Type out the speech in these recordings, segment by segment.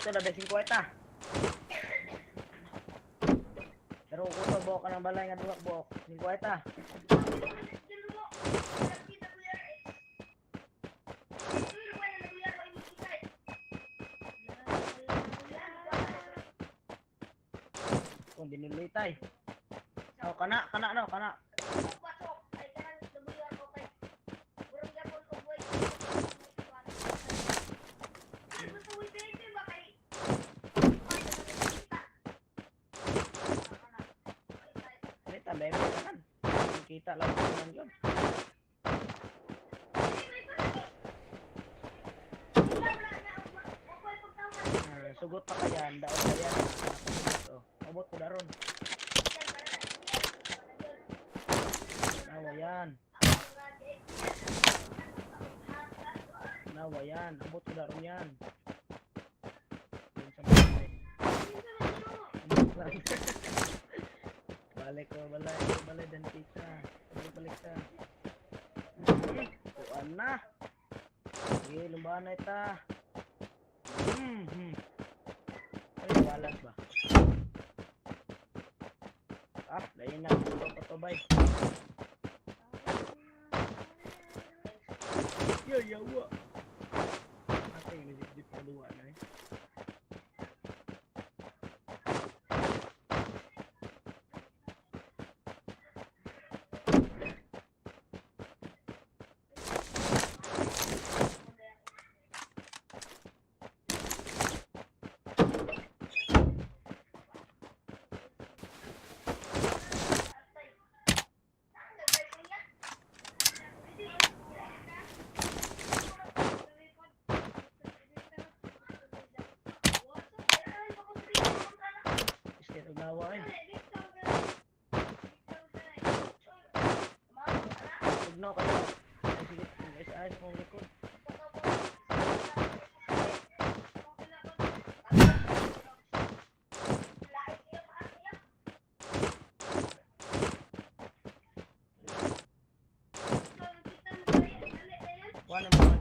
Amo to na de 50. Pero ko to buok ka ng balay nga duha buok. 50. Kung dinilitay. Oh, kana no, kana. Kita bebe kan. Kita lang naman yun. Sugot pa kayan, daon pa yan. Abot ko daron. Nawa yan. Nawa yan, abot ko daron yan. Balik ko, balay dan kita. Balik ka. Kuan na. Sige, lumbahan na ita. Ay, walas ba? Ah, lain na. Patubay. Yawa. Ate, nilip-dip na duwa na eh. Nawa eh. Tugnaw kayo. Sige, ayos mong likod. Wala mo yan.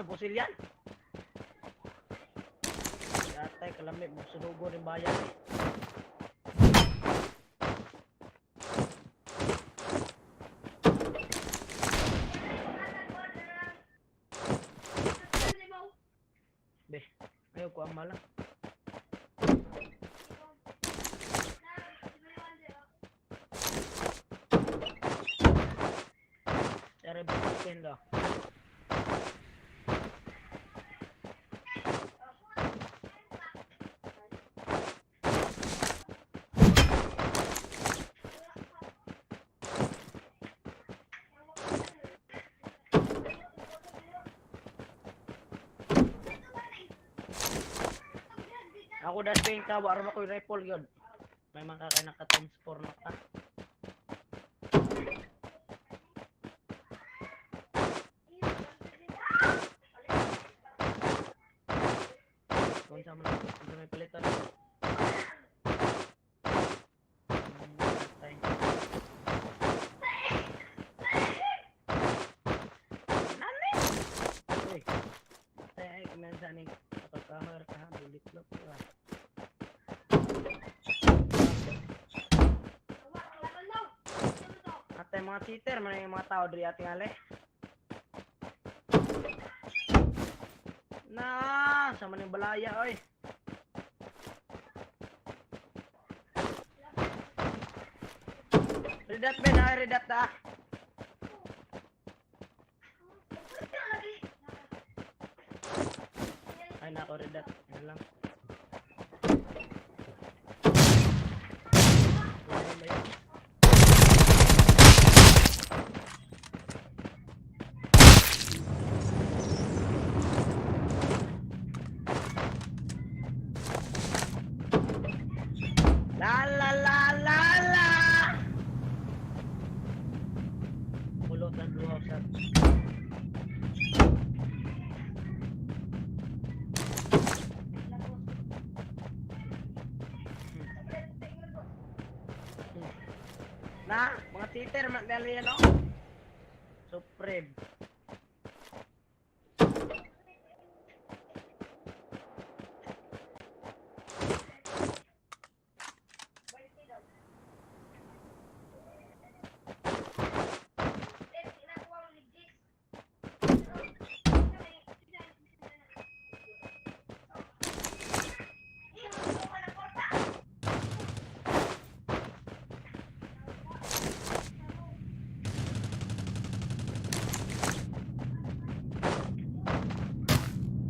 Pusil yan. Yatay kalamit mo sudugo rin bayan eh. Be, ayaw ko ang malang. Cara bikin dah. Ako das ping ka wala ko rifle yun. May mga kay naka-transport na ka. Kung sa mga may palitan. Nani? Uy. Tay kumensa ning pagkakamera ka ha, bulit lock ka. Atay mga cheater, man yung mga tao diri ating ale. Na, sama ning balaya oy. Redat ben, ay redat ta. Ay, nako red dot. Ano lang. Wala ba yun? La la la la la! Kulot ng blue house at na, mga cheater, magdali yan o. Supreme.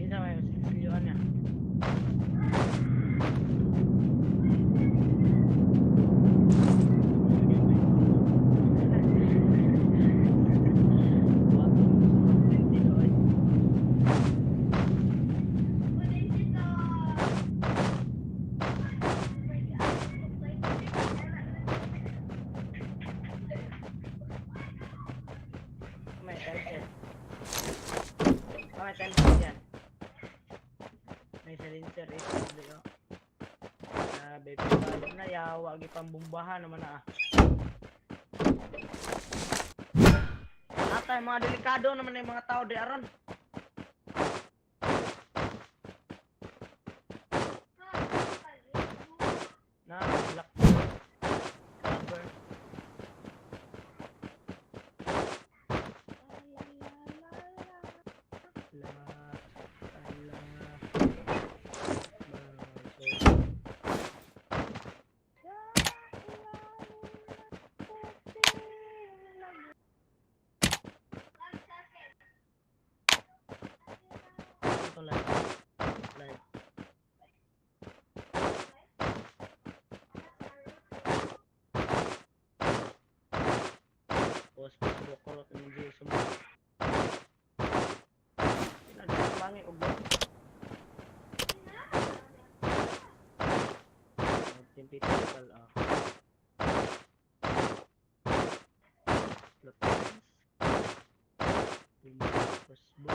Isa may videoan niya. May silencer. May silencer yan. May silencer ito. Baby, balik na yawa. Pambumbahan naman na. Atay, mga delikado naman yung mga tao di aron. Na, lock. Cover. Ito live. Live. Post Facebook ko rin yung video sa mga. Pinagpapangi o ba? Typical Plotins. Facebook.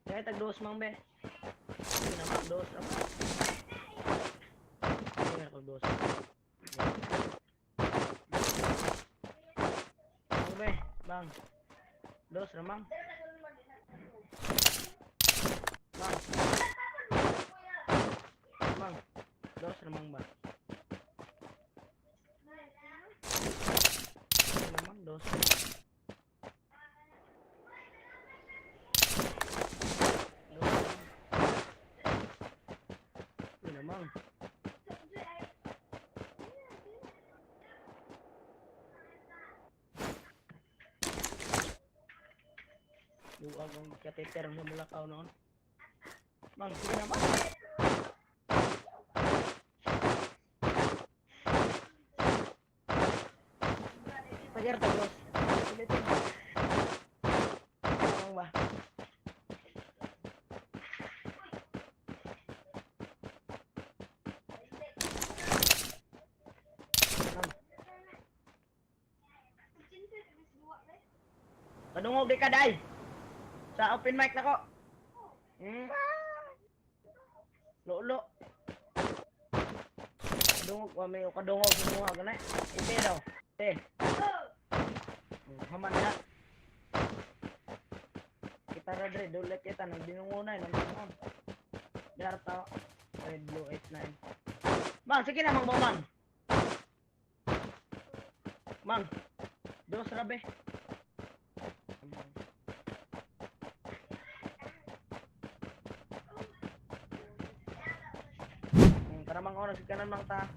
Kaya tag-dos mang be. Pinamag-dos ako. Kaya tag-dos. Mang be, bang. Dos ramang. Bang. Bang. Dos ramang ba? Ramang dos. Namang. Luwag ang kateter ng Mulakaw noon. Bang, sige naman. Pajar tagos. Ulitin. Namang ba? Padungog di ka, day. Sa open mic na ko. Lolo. Kadungog, may kadungog sa mga ganay. Ite daw. Ite. Haman na. Kita radre, dulit kita. Nagdinungunay. Nagdinungun. Darta. Red Blue 89. Bang, sige na, mang bawman. Mang. Dos rabe. Karamang oras kanan mang ta.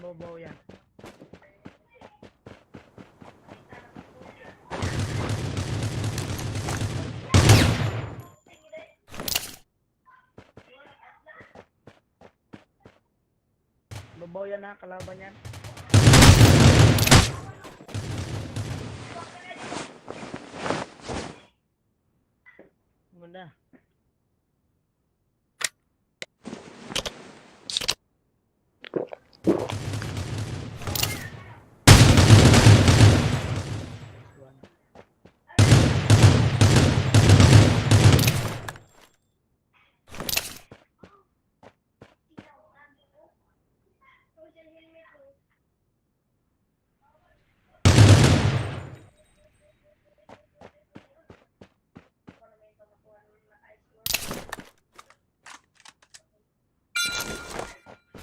Mababaw yan. Babaw yan ha, kalaban yan. Ganda.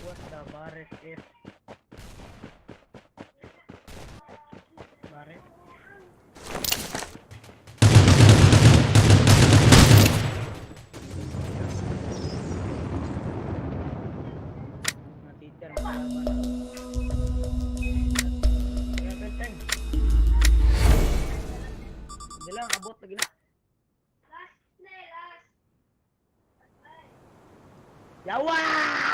What the barret is? Barret? Natiter mo kalaban. Level 10. Hindi lang, abot lagi na. Yawa!